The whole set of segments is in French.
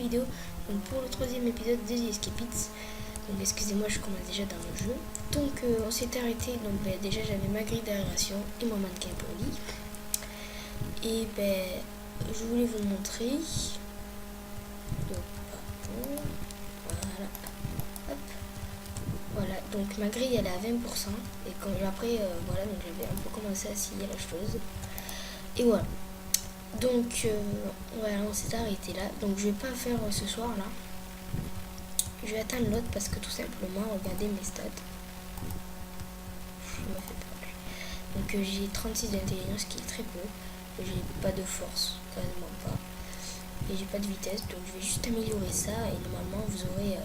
vidéo donc pour le troisième épisode de The Escape It. Donc excusez-moi, je commence déjà dans le jeu. Donc on s'est arrêté, donc déjà j'avais ma grille d'aération et mon mannequin pour lit. Et je voulais vous montrer. Donc voilà. Hop. Voilà, donc ma grille elle est à 20%. Et quand après voilà, donc j'avais un peu commencé à scier la chose. Et voilà. Donc voilà, on s'est arrêté là. Donc je vais pas faire ce soir là. Je vais atteindre l'autre parce que tout simplement, regardez mes stats. Je me fais peur. Donc j'ai 36 d'intelligence, qui est très peu. J'ai pas de force, quasiment pas. Et j'ai pas de vitesse, donc je vais juste améliorer ça. Et normalement vous aurez...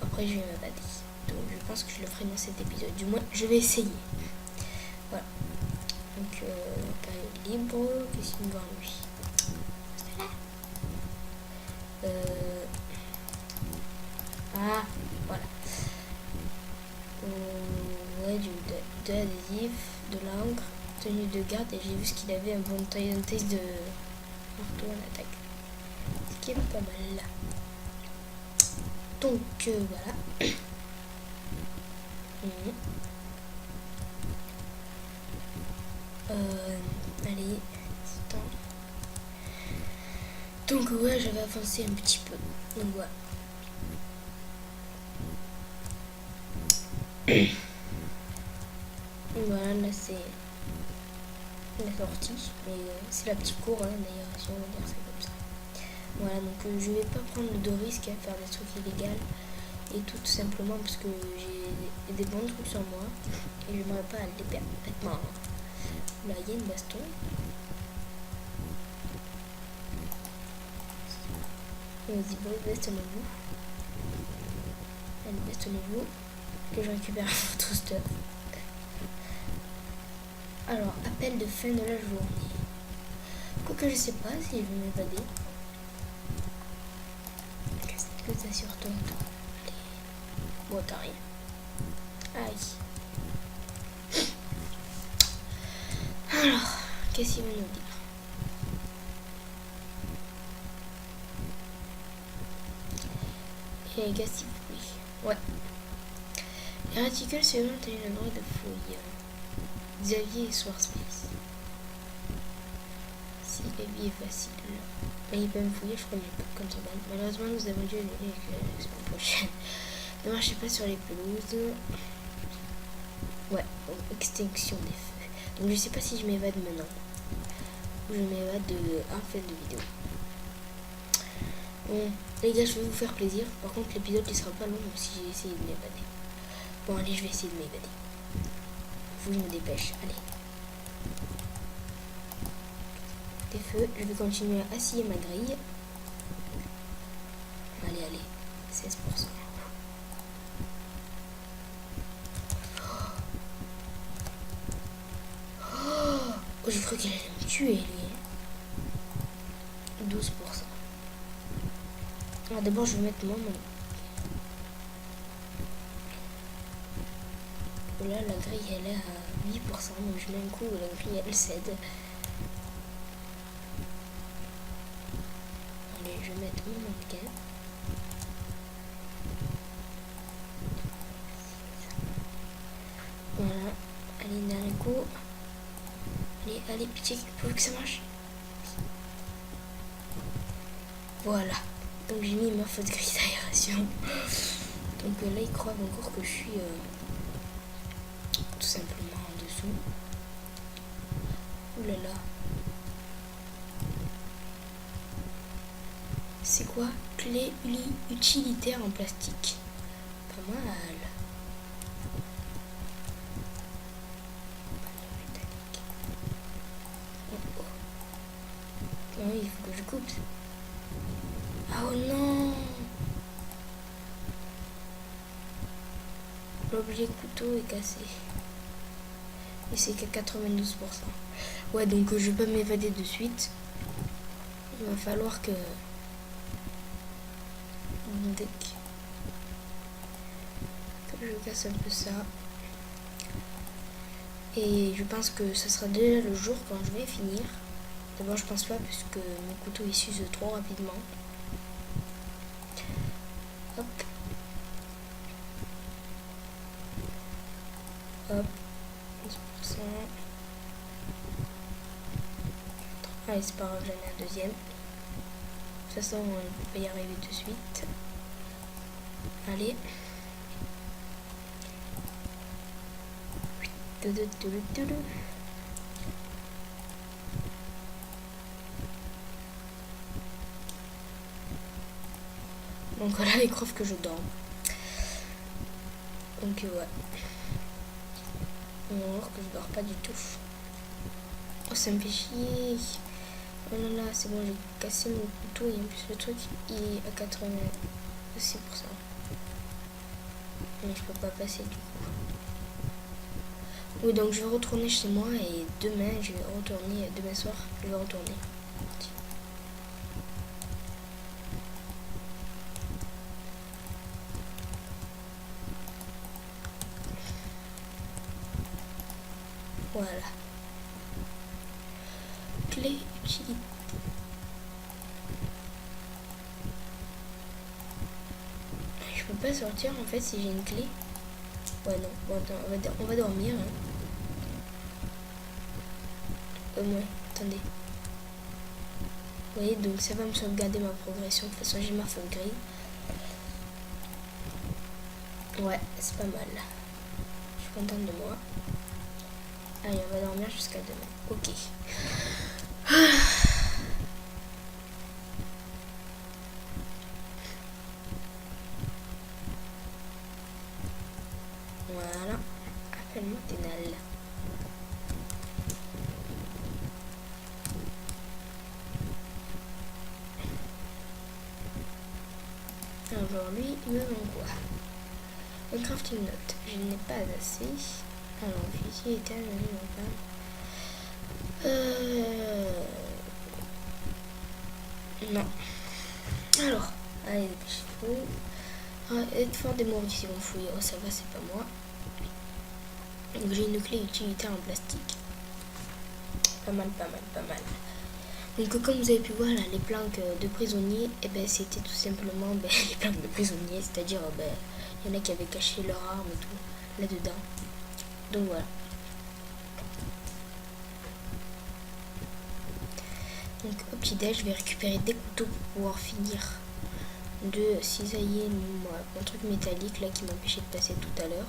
après je vais m'abattre. Donc je pense que je le ferai dans cet épisode. Du moins je vais essayer. Voilà. Donc période libre. Qu'est-ce qu'il me voit lui? Ah, voilà. Ouais, de l'adhésif, de l'encre, tenue de garde, et j'ai vu ce qu'il avait un bon test de marteau en attaque. Ce qui est pas mal. Donc voilà. Allez, attends. Donc ouais, j'avais avancé un petit peu. Donc voilà. Voilà, là c'est la sortie, mais c'est la petite cour, hein, d'ailleurs, si on va dire ça comme ça. Voilà, donc je vais pas prendre de risque à faire des trucs illégaux et tout simplement parce que j'ai des bons trucs sur moi et j'aimerais pas les perdre. Maintenant, là il y a une baston. Vas-y, bastonnez-vous. Allez, bastonnez-vous. Que je récupère tout stuff. Alors, appel de fin de la journée. Quoique je sais pas si je vais m'évader. Qu'est-ce que t'as sur toi? Bon, t'as rien. Aïe. Alors, qu'est-ce qu'il va nous dire? Et Gassi, oui. Ouais. Les réticules suivants ont le droit de fouille. Xavier et Swarspace. Si la vie est facile. Mais il peut me fouiller, je crois que j'ai pas de contrebande. Malheureusement, nous avons dû annuler la semaine prochaine. Ne marchez pas sur les pelouses. Ouais, extinction des feux. Donc je sais pas si je m'évade maintenant. Ou je m'évade en fin de vidéo. Bon, les gars, je vais vous faire plaisir. Par contre, l'épisode il sera pas long si j'ai essayé de m'évader. Bon, allez, je vais essayer de m'évader. Faut que je me dépêche. Allez. Des feux. Je vais continuer à scier ma grille. Allez, allez. 16%. Oh, je crois qu'elle allait me tuer, lui. 12%. Alors d'abord, je vais mettre mon... Là, la grille, elle est à 8%. Donc je mets un coup où la grille, elle cède. Allez, je vais mettre mon mannequin. Voilà. Allez, dernier coup. Allez, allez, pitié, faut que ça marche. Voilà. Donc j'ai mis ma fausse grille d'aération. Donc là, ils croient encore que je suis tout simplement en dessous. Ouh là là. C'est quoi? Clé utilitaire en plastique. Pas mal. Oh, il faut que je coupe. Oh non! L'objet couteau est cassé. Et c'est qu'à 92%. Ouais, donc je vais pas m'évader de suite. Il va falloir que... je casse un peu ça. Et je pense que ça sera déjà le jour quand je vais finir. D'abord, je pense pas, puisque mon couteau il s'use trop rapidement. Hop, 10%. Allez, c'est pas grave, j'en ai un deuxième. De toute façon, on ne peut pas y arriver tout de suite. Allez. Donc voilà les profs que je dors. Donc ouais. Alors que je dors pas du tout. Oh, ça me fait chier. Oh là là, c'est bon, j'ai cassé mon couteau et en plus le truc il est à 86%. Mais je peux pas passer du coup. Oui, donc je vais retourner chez moi et demain je vais retourner, demain soir je vais retourner. Voilà. Clé utilité. Je peux pas sortir en fait si j'ai une clé. Ouais non, bon, attends, on va dormir. Hein. Ouais, attendez. Vous voyez, donc ça va me sauvegarder ma progression. De toute façon, j'ai ma faute grise. Ouais, c'est pas mal. Je suis contente de moi. Allez, on va dormir jusqu'à demain. Ok. Voilà. Appelle-moi Ténal. Aujourd'hui, il me manque quoi? Le crafting note. Je n'ai pas assez. Alors, fusil éteint, je n'ai pas. Non. Alors, allez, dépêchez-vous. Être fort des morts si on fouille. Oh, ça va, c'est pas moi. Donc, j'ai une clé utilitaire en plastique. Pas mal, pas mal, pas mal. Donc, comme vous avez pu voir, là, les planques de prisonniers, et ben, c'était tout simplement les planques de prisonniers, c'est-à-dire, il y en a qui avaient caché leur arme et tout là-dedans. Donc, voilà. Donc au petit déj, je vais récupérer des couteaux pour pouvoir finir de cisailler mon truc métallique là qui m'empêchait de passer tout à l'heure.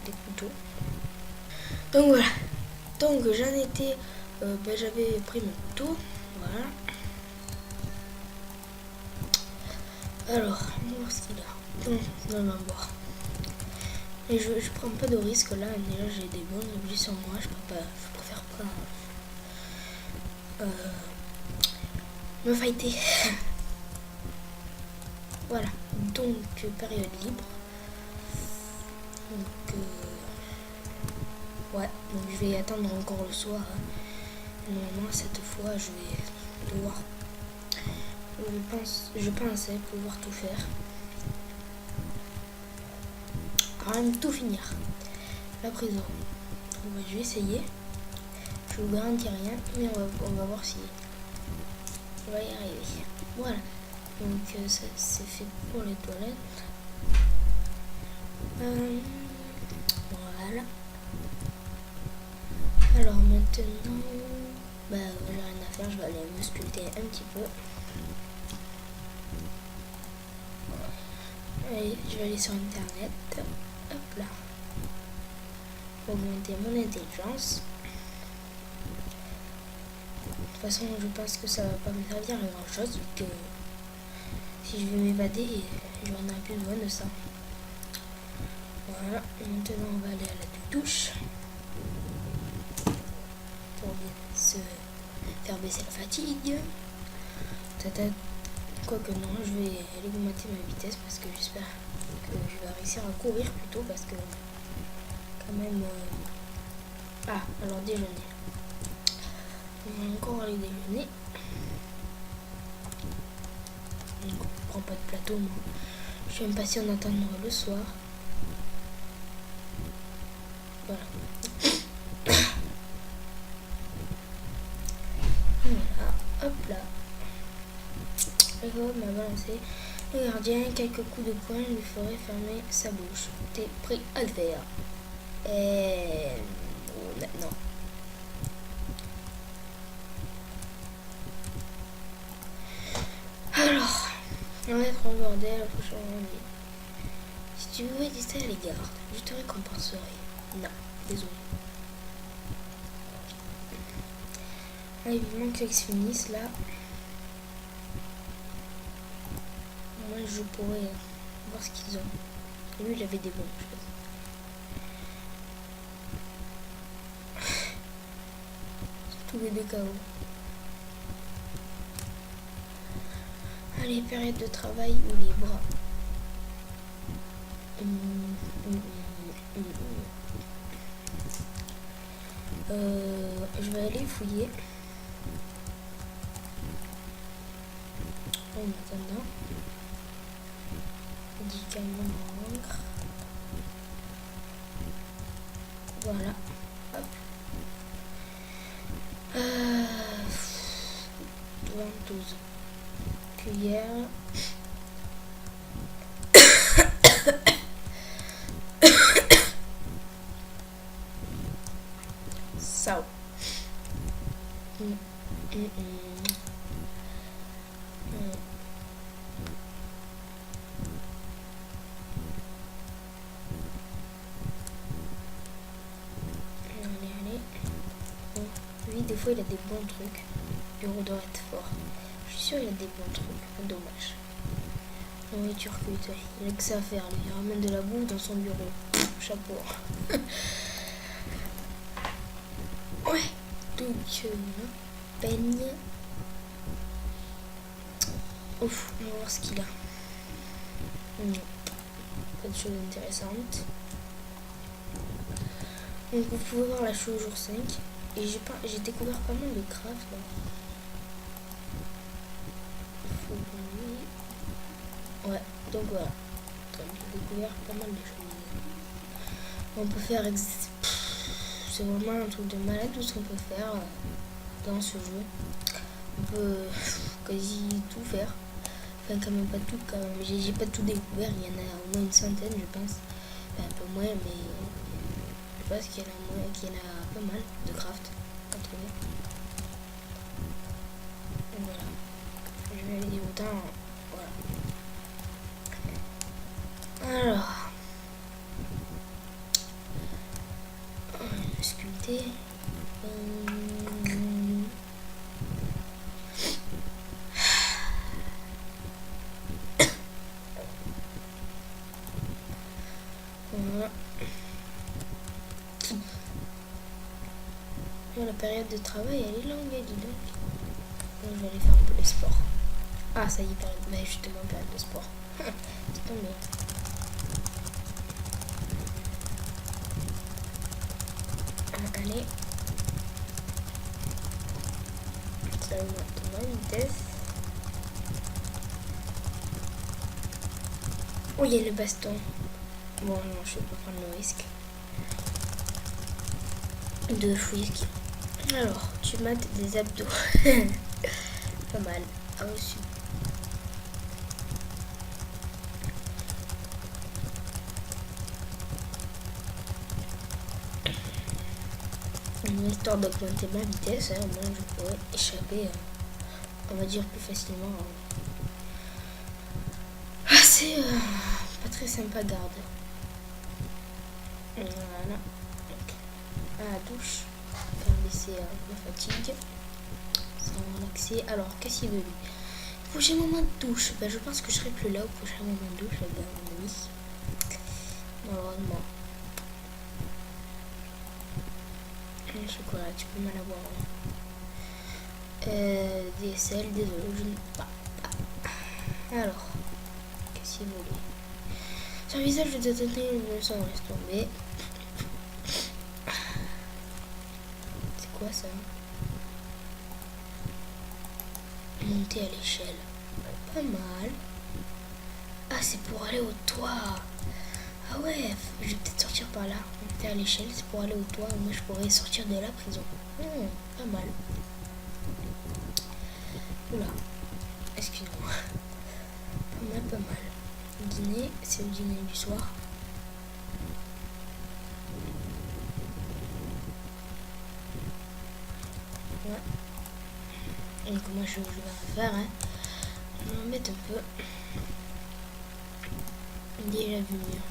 Des couteaux. Donc voilà. Donc j'en étais, j'avais pris mon couteau. Voilà. Alors, on va voir ce qu'il a. On va voir. Et je prends pas de risque là. Déjà j'ai des bons objets sur moi. Je préfère pas. Me fighter. Voilà, donc période libre. Donc ouais, donc je vais attendre encore le soir. Normalement cette fois je vais devoir, je pensais pouvoir tout faire. Quand même tout finir. La prison. Ouais, je vais essayer. Je vous garantis rien, mais on va voir si on va y arriver. Voilà. Donc ça c'est fait pour les toilettes. Voilà. Alors maintenant, j'ai rien à faire, je vais aller me sculpter un petit peu. Allez, je vais aller sur internet. Hop là. Augmenter mon intelligence. De toute façon, je pense que ça va pas me servir à grand chose, vu que si je veux m'évader, j'en ai plus besoin de ça. Voilà, maintenant on va aller à la douche pour bien se faire baisser la fatigue. Quoique non, je vais augmenter ma vitesse parce que j'espère que je vais réussir à courir plutôt parce que quand même... Ah, alors déjeuner. On va encore aller déjeuner. Donc on prend pas de plateau, moi. Je suis impatient d'attendre le soir. Voilà. Voilà, hop là. Le m'a balancé. Le gardien, quelques coups de poing lui feraient fermer sa bouche. T'es prêt à le faire. Et... maintenant. Alors, on va être en bordel au prochain janvier. Si tu pouvais distraire les gardes, je te récompenserai. Non, désolé. Allez, vivement que se finisse là. Moi, je pourrais voir ce qu'ils ont. Lui, il avait des bons, je pense. Tous les deux KO. Allez, période de travail ou libre. Je vais aller fouiller. En attendant. Médicaments en encre. Voilà. Hop. Ventouse. Cuillère. Ça. Allez. Bon, lui, des fois, il a des bons trucs. Le bureau doit être fort. Je suis sûr qu'il a des bons trucs. Dommage. Nourriture cuite. Il a que ça à faire. Lui. Il ramène de la bouffe dans son bureau. Chapeau. Ouais. Donc, peigne. Ouf, on va voir ce qu'il a. Non. Pas de choses intéressantes. Donc vous pouvez voir là, je suis au jour 5 et j'ai découvert pas mal de craft là. Ouais, donc voilà. J'ai découvert pas mal de choses. On peut faire c'est vraiment un truc de malade tout ce qu'on peut faire dans ce jeu. On peut quasi tout faire. Enfin quand même pas tout quand même. J'ai pas tout découvert, il y en a au moins une centaine je pense. Enfin, un peu moins mais je pense qu'il y en a pas mal de craft à trouver. Donc voilà. Je vais aller dire autant. Voilà. Alors. Sculpter. Voilà. La période de travail elle est longue, dis donc. Donc je vais aller faire un peu de sport. Ah ça y est, période. Mais justement période de sport. C'est tombé. Allez. Ça va maintenant vitesse. Oh il y a le baston. Bon non je vais pas prendre le risque de fouiller ce qu'il y a. Alors tu mates des abdos. Pas mal. Ah aussi. Histoire d'augmenter ma vitesse, hein, moi je pourrais échapper, on va dire plus facilement. Ah, c'est pas très sympa, garde. Voilà. À la douche, pour baisser la fatigue, sans relaxer. Alors, qu'est-ce qu'il veut lui? Prochain moment de douche, ben, je pense que je serai plus là au prochain moment de douche, les gars, mon ami. Malheureusement. Le chocolat, tu peux m'en avoir. DSL, désolé, je ne sais pas. Alors, qu'est-ce qu'il voulait? Sur le visage, je dois donner une leçon, laisse tomber. C'est quoi ça? Monter à l'échelle. Pas mal. Ah, c'est pour aller au toit. Ah ouais, je vais peut-être sortir par là. Monter à l'échelle, c'est pour aller au toit. Moi, je pourrais sortir de la prison. Pas mal. Oula. Excuse-moi. Pas On a pas mal. Le dîner, c'est le dîner du soir. Ouais. Donc moi je vais faire, hein. Je vais en mettre un peu. Déjà vu mieux.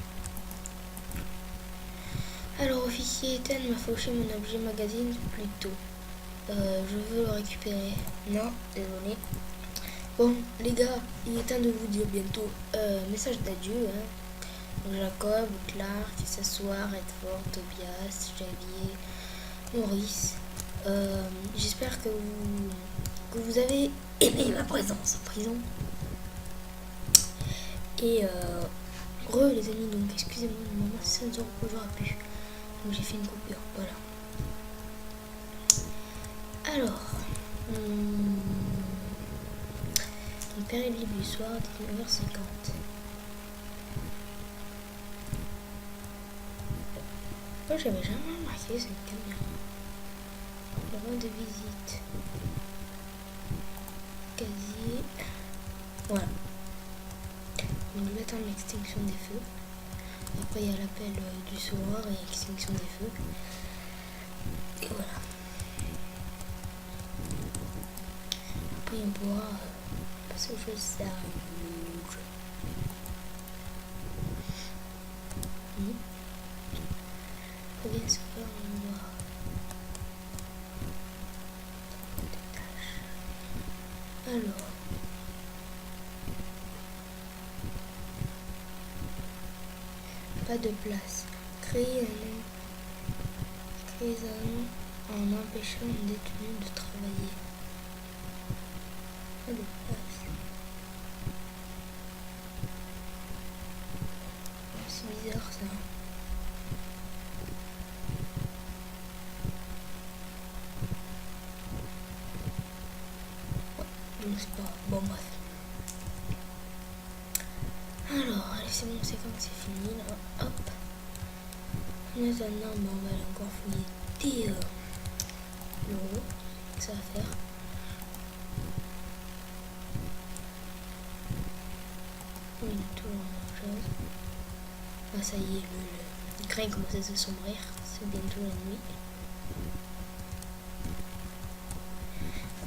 Alors officier Ethan m'a fauché mon objet magazine plus tôt. Je veux le récupérer. Non, désolé. Bon, les gars, il est temps de vous dire bientôt message d'adieu. Hein. Jacob, Clark, S'asseoir, Redford, Tobias, Javier, Maurice. J'espère que vous avez aimé ma présence en prison. Et les amis, donc excusez-moi, le moment 16 h que j'aurais pu. Donc j'ai fait une coupure, voilà. Alors, une période libre du soir, 19h50. Moi j'avais jamais remarqué cette caméra. Le rang de visite. Casier. Voilà. Donc je vais attendre l'extinction des feux. Après il y a l'appel du soir et l'extinction des feux. Et voilà. Après on pourra passer aux choses sérieuses. Bien sûr, on doit. Alors. Pas de place. Créer un nom en empêchant un détenu de travailler. Pas de place. C'est bizarre ça. Ouais, donc c'est pas. Bon bref. Alors, allez, c'est bon, c'est comme c'est fini là. Hop. En attendant, on va aller encore fouiller des bureaux. Ça va faire. On est toujours la même chose. Ah, ça y est, le grain commence à se sombrir. C'est bientôt la nuit.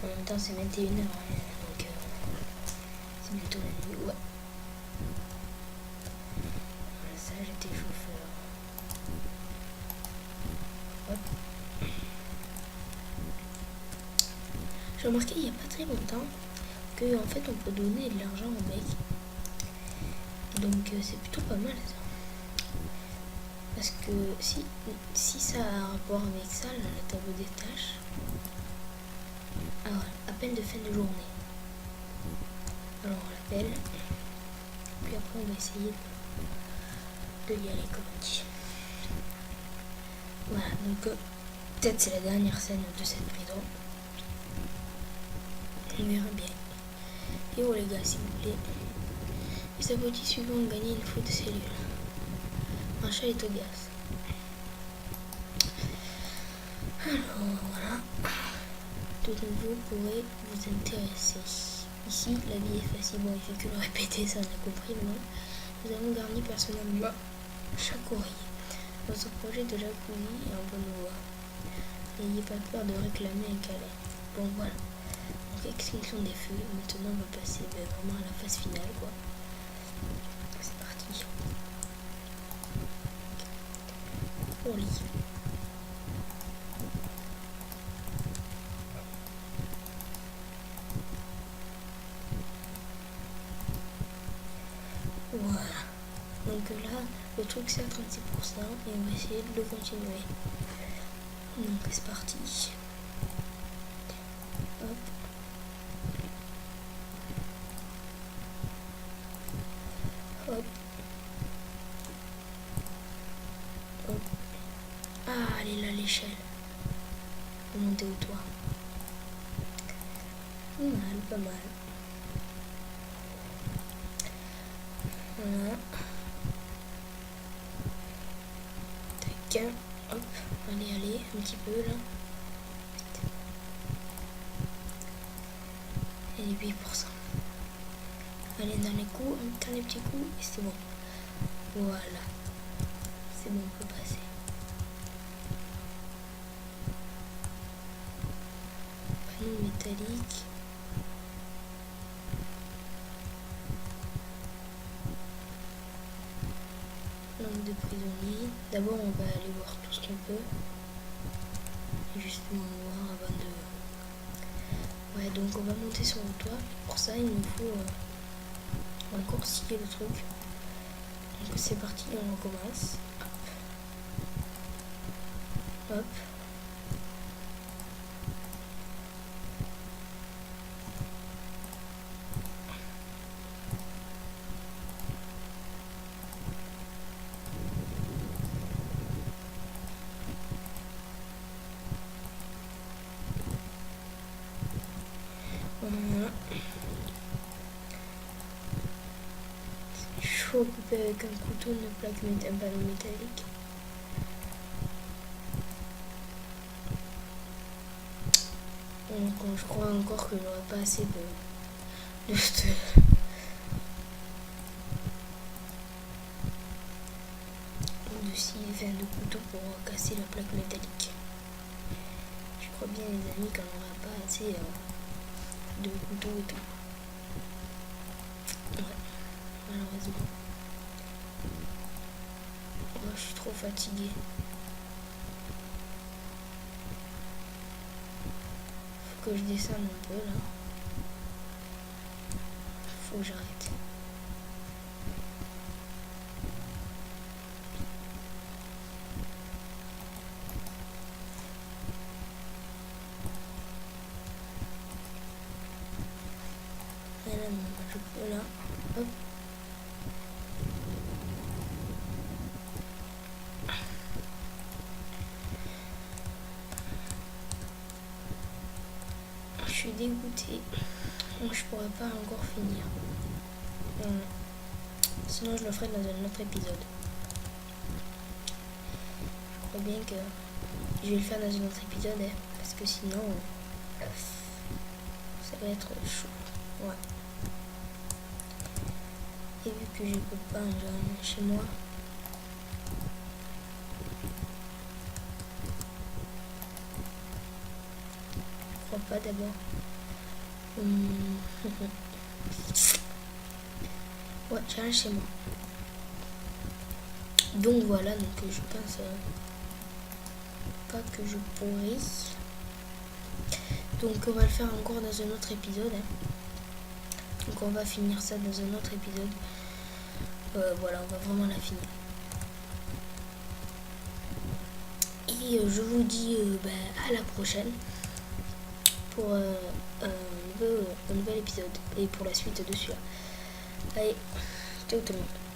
En même temps, c'est 21 h. Donc, c'est bientôt la nuit. Ouais. Ça, j'étais chauffeur. Hop. J'ai remarqué il n'y a pas très longtemps que en fait on peut donner de l'argent au mec. Donc c'est plutôt pas mal ça. Parce que si ça a un rapport avec ça, là, la table des tâches. Alors, appel de fin de journée. Alors on l'appelle. Puis après on va essayer de y aller comme on dit. Voilà, donc peut-être c'est la dernière scène de cette prison. On verra bien. Et oh les gars, s'il vous plaît. Les abrutis suivants ont gagné une foule de cellules. Marshall et Tobias. Alors voilà. Tout nouveau pourrait vous intéresser. Ici, la vie est facile. Bon, il fait que le répéter, ça on a compris, mais non. Nous avons garni personnellement chaque oreille. Notre projet de jacuzzi est en bonne voie. N'ayez pas peur de réclamer un câlin. Bon voilà. Donc extinction des feux. Maintenant on va passer vraiment à la phase finale quoi. C'est parti. Au lit. Voilà. Donc là, le truc c'est à 36% et on va essayer de le continuer. Donc c'est parti. Hop. Hop. Hop. Ah, elle est là l'échelle. On va monter au toit. Pas mal. Voilà. Tac. Hop. Allez, un petit peu là. Et 8%. Allez dans les coups, dans les petits coups, et c'est bon. Voilà. C'est bon, on peut passer. Panneau métallique. Lampe de prisonnier. D'abord, on va aller voir tout ce qu'on peut. Et justement voir avant de... Ouais, donc on va monter sur le toit. Pour ça, il nous faut encore scier le truc. Donc c'est parti, on recommence. Hop. Hop. Voilà. C'est chaud à couper avec un couteau, une plaque, un panneau métallique. Donc je crois encore que j'aurai pas assez de couteau pour casser la plaque métallique. Je crois bien les amis qu'on n'aura pas assez de couteau et tout. Ouais, malheureusement. Oh, je suis trop fatiguée. Faut que je descende un peu là. Faut que j'arrête. Et là, je peux là. Hop. Je suis dégoûtée. Donc je pourrais pas encore finir. Sinon je le ferai dans un autre épisode. Je crois bien que je vais le faire dans un autre épisode, hein, parce que sinon ça va être chaud. Ouais. Et vu que je peux pas en chez moi, je crois pas d'abord. Ouais, j'ai rien chez moi. Donc voilà, donc je pense pas que je pourrais. Donc on va le faire encore dans un autre épisode. Hein. Donc on va finir ça dans un autre épisode. Voilà, on va vraiment la finir. Et je vous dis à la prochaine pour un nouvel épisode et pour la suite de celui-là. Allez, ciao tout le monde.